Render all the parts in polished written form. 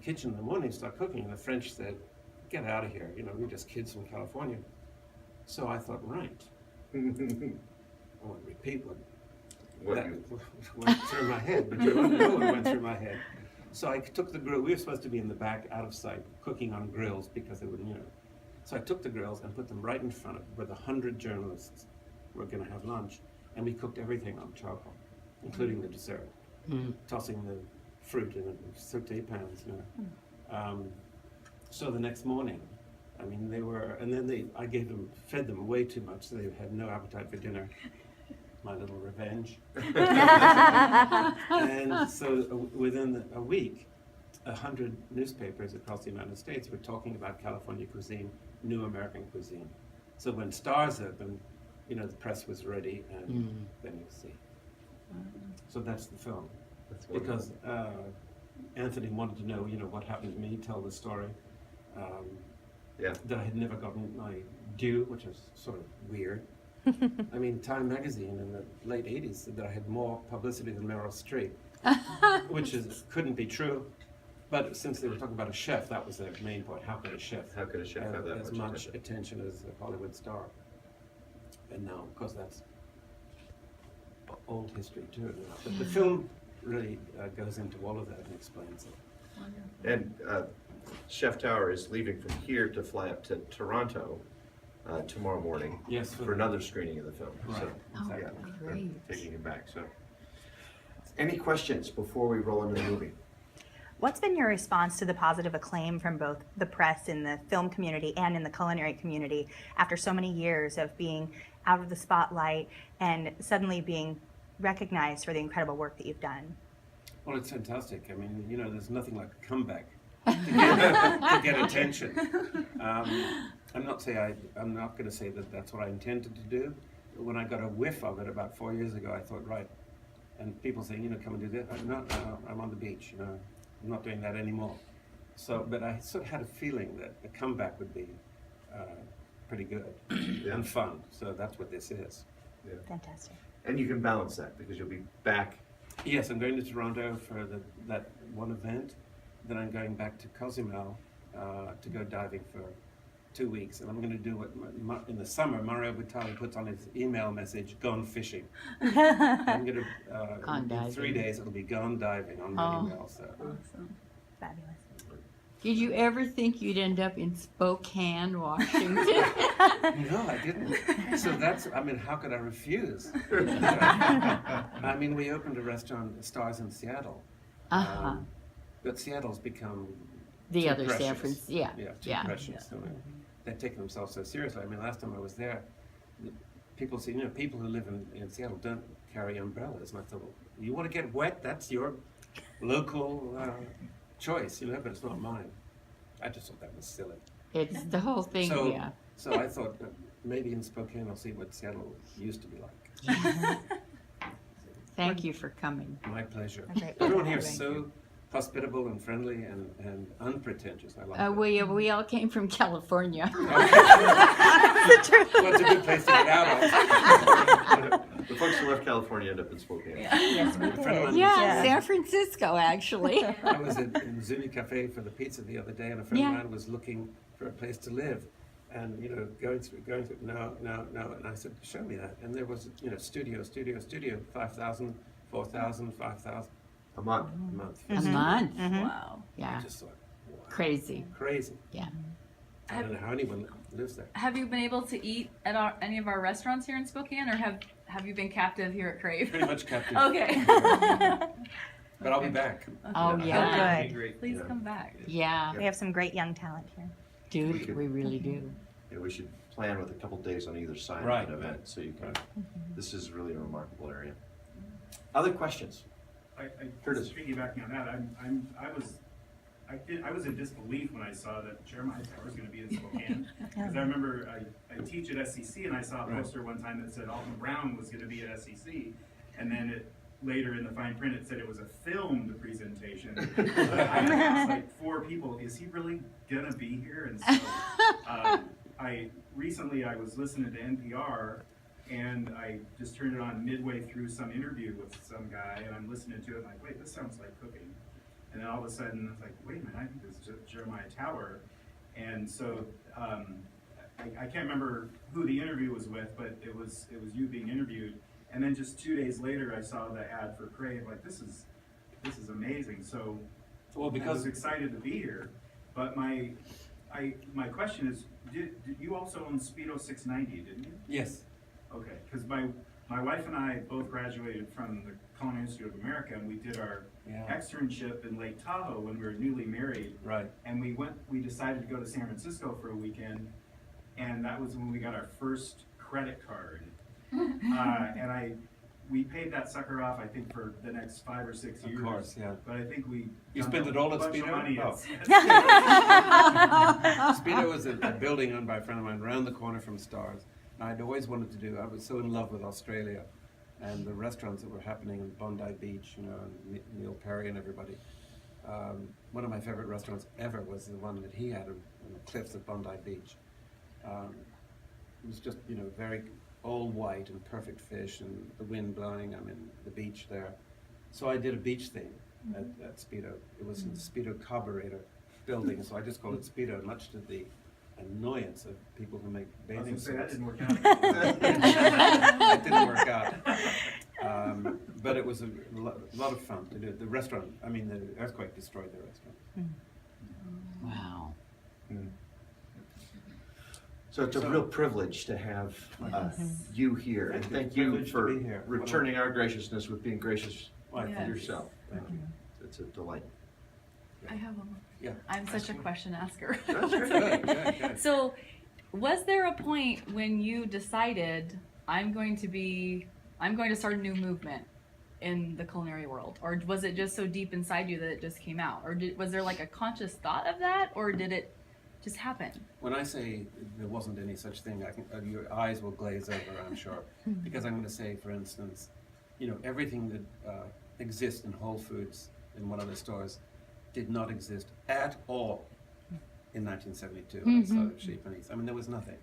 kitchen in the morning, start cooking, and the French said, "Get out of here! You know, we're just kids from California." So I thought, right. I won't repeat what that went through my head, but you know what went through my head. So I took the grill. We were supposed to be in the back, out of sight, cooking on grills because they wouldn't, you know. So I took the grills and put them right in front of where the 100 journalists were going to have lunch, and we cooked everything on charcoal, including the dessert, tossing the fruit in sauté pans. You know. So the next morning, I mean, they were, and then I fed them way too much, so they had no appetite for dinner. My little revenge. And so within a week, 100 newspapers across the United States were talking about California cuisine, new American cuisine. So when Stars opened, you know, the press was ready, and then you see. So that's the film. Because Anthony wanted to know, you know, what happened to me, tell the story. That I had never gotten my due, which was sort of weird. I mean, Time magazine in the late 80s said that I had more publicity than Meryl Streep, which couldn't be true. But since they were talking about a chef, that was their main point. How could a chef have that as much attention as a Hollywood star? And now, of course, that's old history too. But the film really goes into all of that and explains it. And Chef Tower is leaving from here to fly up to Toronto tomorrow morning for another screening of the film. Right. So, Exactly. Great. taking it back. So, any questions before we roll into the movie? What's been your response to the positive acclaim from both the press in the film community and in the culinary community after so many years of being out of the spotlight and suddenly being recognized for the incredible work that you've done? Well, it's fantastic. I mean, you know, there's nothing like a comeback to get attention. I'm not going to say that that's what I intended to do. But when I got a whiff of it about 4 years ago, I thought, right. And people saying, you know, come and do this. I'm on the beach. You know, I'm not doing that anymore. So, but I sort of had a feeling that a comeback would be pretty good and fun. So that's what this is. Yeah. Fantastic. And you can balance that because you'll be back. Yes, I'm going to Toronto for that one event. Then I'm going back to Cozumel to go diving for 2 weeks, and I'm going to do what in the summer Mario Batali puts on his email message: "Gone fishing." I'm going to in 3 days it'll be gone diving on my email. So Awesome. Fabulous. Did you ever think you'd end up in Spokane, Washington? no, I didn't. So that's, I mean, how could I refuse? I mean, we opened a restaurant, Stars in Seattle, but Seattle's become The too other precious. San Francisco, Too precious. I mean, they take themselves so seriously. I mean, last time I was there, people say, you know, people who live in Seattle don't carry umbrellas. And I thought, well, you want to get wet? That's your local choice, you know, but it's not mine. I just thought that was silly. It's the whole thing, So I thought that maybe in Spokane I'll see what Seattle used to be like. Thank you for coming. My pleasure. Okay. Everyone here is so hospitable and friendly and unpretentious. I love it. We all came from California. Well, it's a good place to get out of. The folks who left California end up in Spokane. Yes, we A friend of mine did. Yeah, San Francisco, actually. I was in Zuni Cafe for the pizza the other day, and a friend of mine was looking for a place to live, and you know, going through. No, and I said, show me that, and there was, you know, studio, 5,000, 4,000, 5,000 A month. a month. A month. Wow. Yeah, I just thought, wow, crazy. crazy. Yeah. I don't know how anyone lives there. Have you been able to eat at any of our restaurants here in Spokane, or have you been captive here at Crave? Pretty much captive. Okay. But I'll be back. Oh, yeah. Good. Please come back. Yeah, We have some great young talent here. dude, we really do. Yeah, we should plan with a couple days on either side Right. of the event, so you can. This is really a remarkable area. Other questions? Curtis. Just piggybacking on that, I was in disbelief when I saw that Jeremiah Tower was going to be in Spokane. Because I remember I teach at SCC, and I saw a poster one time that said Alton Brown was going to be at SCC, and then later in the fine print it said it was a filmed presentation. I asked like 4 people, is he really going to be here? And so recently I was listening to NPR, and I just turned it on midway through some interview with some guy, and I'm listening to it, and I'm like, wait, this sounds like cooking. And then all of a sudden, I was like, wait a minute, I think this is Jeremiah Tower. And so I can't remember who the interview was with, but it was you being interviewed. And then just 2 days later, I saw the ad for Crave. Like, this is amazing. So Well, I was because excited to be here. But my question is, did you also own Speedo 690, didn't you? yes, Okay, because my wife and I both graduated from the Culinary Institute of America, and we did our yeah, externship in Lake Tahoe when we were newly married. right. And we decided to go to San Francisco for a weekend, and that was when we got our first credit card. And we paid that sucker off, I think, for the next 5 or 6 years. Of course, yeah. But I think we You dumped spent a it all at bunch of Speedo? money. Oh. Yes. Speedo was a building owned by a friend of mine around the corner from Stars. And I'd always wanted to do, I was so in love with Australia and the restaurants that were happening in Bondi Beach, you know, and Neil Perry and everybody. One of my favorite restaurants ever was the one that he had on the cliffs at Bondi Beach. It was just, you know, very all white and perfect fish and the wind blowing. I'm in the beach there. So I did a beach theme at Speedo. It was in the Speedo Carburetor building, so I just called it Speedo, much to the annoyance of people who make I was bathing gonna say, that suits. didn't work out. It didn't work out. But it was a lot of fun to do. The restaurant, I mean, the earthquake destroyed the restaurant. Wow. So it's a So- real privilege to have you here, and thank you Privilege to for be here. returning our graciousness with being gracious Why, Yes. yourself. Thank you. It's a delight. I have one more. Yeah. I'm such a question asker. That's great. Good, good. So, was there a point when you decided I'm going to start a new movement in the culinary world, or was it just so deep inside you that it just came out, or was there like a conscious thought of that, or did it just happen? When I say there wasn't any such thing, your eyes will glaze over, I'm sure. Because I'm going to say, for instance, you know, everything that exists in Whole Foods in one of the stores did not exist at all in 1972 when I started Chez Panisse. I mean, there was nothing.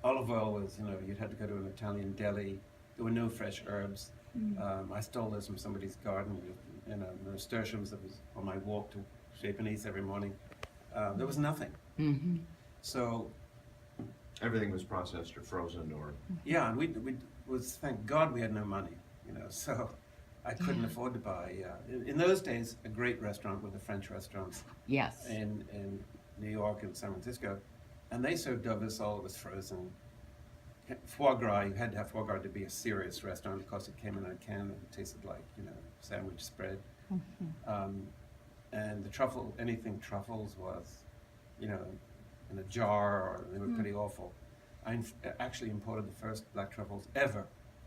Olive oil was, you know, you'd had to go to an Italian deli. There were no fresh herbs. I stole those from somebody's garden, you know, nasturtiums that was on my walk to Chez Panisse every morning. There was nothing. So, Everything was processed or frozen or. yeah, and we was, thank God we had no money, you know, so I couldn't afford to buy. In those days, a great restaurant were the French restaurants Yes. in New York and San Francisco, and they served Dovisol, it was frozen. Foie gras, you had to have foie gras to be a serious restaurant because it came in a can and it tasted like, you know, sandwich spread. And the truffle, anything truffles was, you know, in a jar, or they were pretty awful. I actually imported the first black truffles ever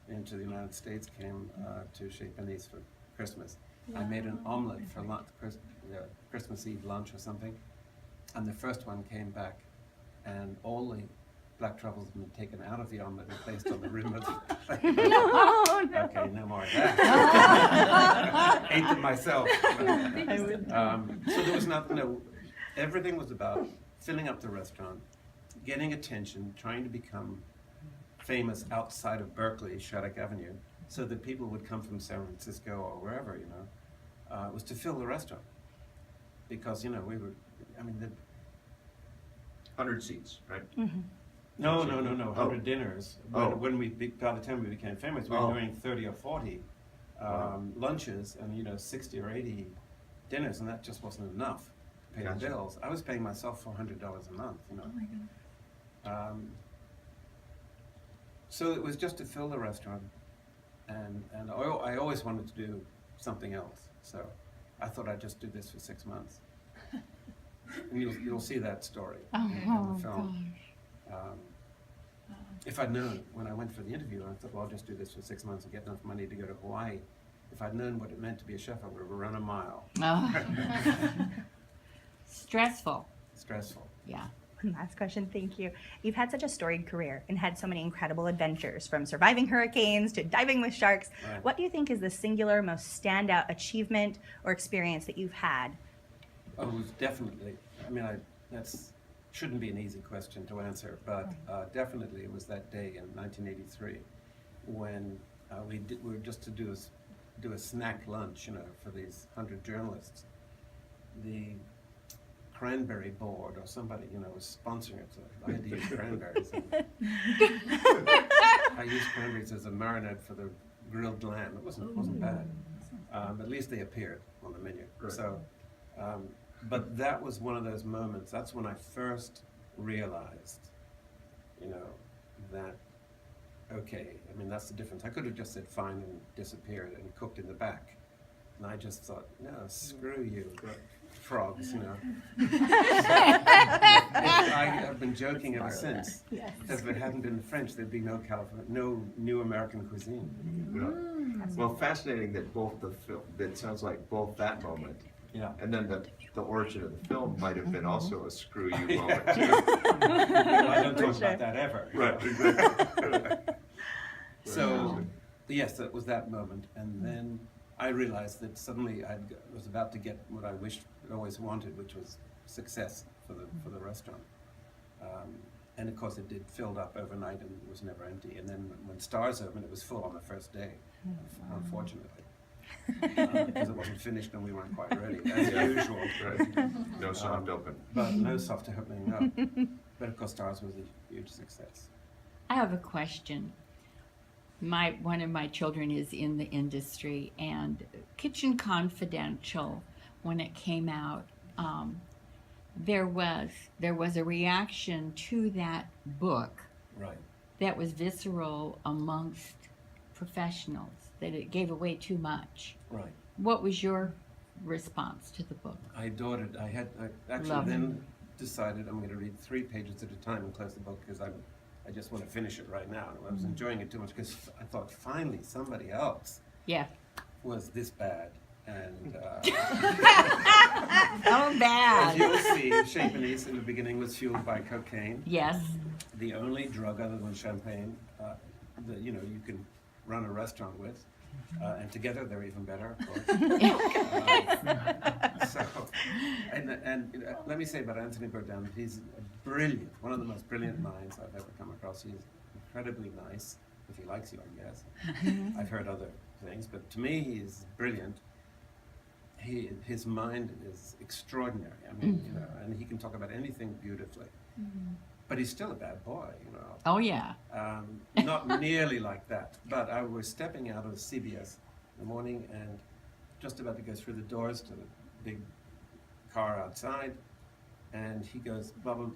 into the United States, came to Chez Panisse for Christmas. I made an omelet for lunch, Christmas Eve lunch or something, and the first one came back, and all the black truffles had been taken out of the omelet and placed on the rim of the plate. Okay, no more of that. Ate them myself. So there was nothing, no, everything was about filling up the restaurant, getting attention, trying to become famous outside of Berkeley, Shattuck Avenue, so that people would come from San Francisco or wherever, you know. It was to fill the restaurant. Because, you know, we were, I mean, 100 seats, right? no, 100 dinners. Oh. When by the time we became famous, we were doing 30 or 40 lunches and, you know, 60 or 80 dinners, and that just wasn't enough to pay Gotcha. the bills. I was paying myself $400 a month, you know. Oh my god. So it was just to fill the restaurant, and I always wanted to do something else. So I thought I'd just do this for 6 months. And you'll see that story in the film. If I'd known when I went for the interview, I thought, well, I'll just do this for 6 months and get enough money to go to Hawaii. If I'd known what it meant to be a chef, I would have run a mile. Oh. Stressful. Stressful. Yeah. Last question, thank you. You've had such a storied career and had so many incredible adventures, from surviving hurricanes to diving with sharks. Right. What do you think is the singular, most standout achievement or experience that you've had? Oh, it was definitely. I mean, that's shouldn't be an easy question to answer, but definitely it was that day in 1983 when we were just to do a snack lunch, you know, for these 100 journalists, the cranberry board or somebody, you know, was sponsoring it, so I had to use cranberries. I used cranberries as a marinade for the grilled lamb. It wasn't bad. At least they appeared on the menu. Right. So, but that was one of those moments. That's when I first realized, you know, that, okay, I mean, that's the difference. I could have just said fine and disappeared and cooked in the back. And I just thought, no, screw you, frogs, you know. I have been joking ever since. Yes. Because if it hadn't been French, there'd be no new American cuisine. Well, fascinating that both the film, that sounds like both that moment Yeah. and then the origin of the film might have been also a screw you Yeah. moment too. Well, I don't talk sure. about that ever. Right, exactly. So, yes, that was that moment. And then I realized that suddenly I was about to get what I always wanted, which was success for the restaurant. And of course it did, filled up overnight and was never empty. And then when Stars opened, it was full on the first day, unfortunately. Because it wasn't finished and we weren't quite ready, as usual. Right. No soft open. But no soft opening, no. But of course Stars was a huge success. I have a question. One of my children is in the industry, and Kitchen Confidential, when it came out, there was a reaction to that book Right. that was visceral amongst professionals, that it gave away too much. Right. What was your response to the book? I adored it. I actually Love then decided I'm going to read 3 pages at a time and close the book because I just want to finish it right now. I was enjoying it too much because I thought finally somebody else Yeah. was this bad. And Oh, as bad. you'll see, Champagnes in the beginning was fueled by cocaine, Yes. the only drug other than champagne that you can run a restaurant with. And together they're even better, of course. Let me say about Anthony Bourdain, he's brilliant, one of the most brilliant minds I've ever come across. He's incredibly nice, if he likes you, I guess. I've heard other things, but to me, he's brilliant. His mind is extraordinary. I mean, and he can talk about anything beautifully. But he's still a bad boy, Oh, yeah. Not nearly like that, but I was stepping out of CBS in the morning and just about to go through the doors to the big car outside, and he goes, "Bubba,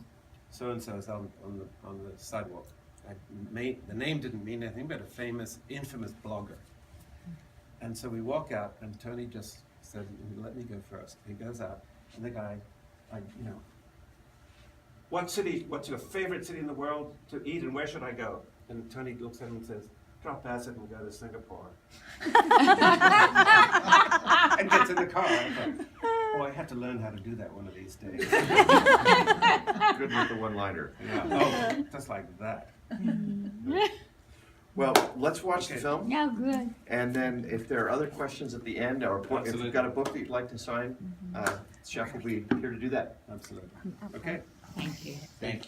so and so is on the sidewalk." The name didn't mean anything, but a famous, infamous blogger. And so we walk out, and Tony just said, "Let me go first." He goes out, and the guy, what's your favorite city in the world to eat, and where should I go? And Tony looks at him and says, "Drop acid and go to Singapore." And gets in the car. I thought, oh, I have to learn how to do that one of these days. Good with the one-liner. Yeah. Oh, just like that. Well, let's watch the Okay. film, Yeah, good. and then if there are other questions at the end, or if Absolutely. you've got a book that you'd like to sign, Chef will be here to do that. Absolutely. Okay. Thank you. Thank you.